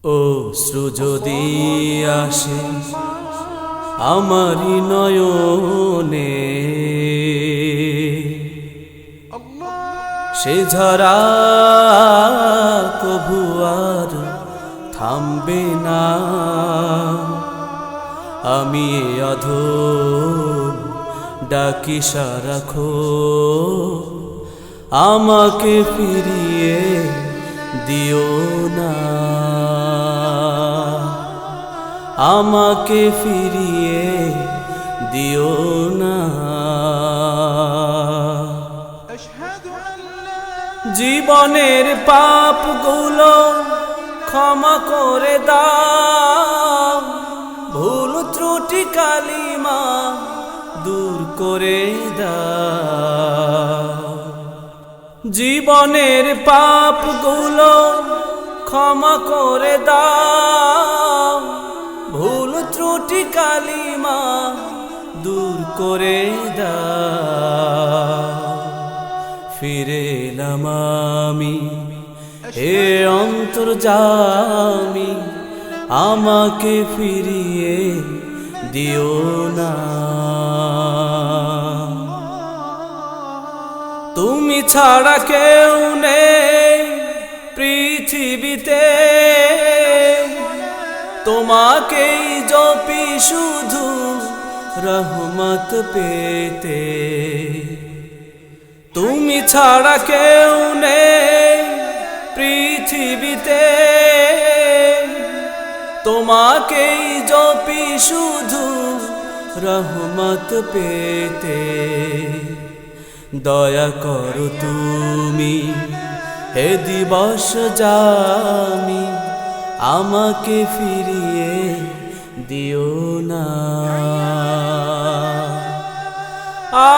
অশ্রু যদি আসে আমারি নয়নে, সে ঝরা কভু আর থামবে না। আমি এ অধম ডাকি সারাক্ষণ, আমাকে ফিরিয়ে দিও না, আমাকে ফিরিয়ে দিও না। জীবনের পাপগুলো ক্ষমা করে দাও, ভুল ত্রুটি কালিমা দূর করে দাও। জীবনের পাপগুলো ক্ষমা করে দাও, ভুল ত্রুটি কালিমা দূর করে দাও। ফিরে এলাম আমি হে অন্তর্যামী, আমাকে ফিরিয়ে দিও না। তুমি ছাড়া কেউ নেই পৃথিবীতে, তোমাকেই জপি শুধু রহমত পেতে। তুমি ছাড়া কেউ নেই পৃথিবীতে, তোমাকেই জপি শুধু রহমত পেতে। দয়া করো তুমি হে দিবস জামি, আমাকে ফিরিয়ে দিও না। আ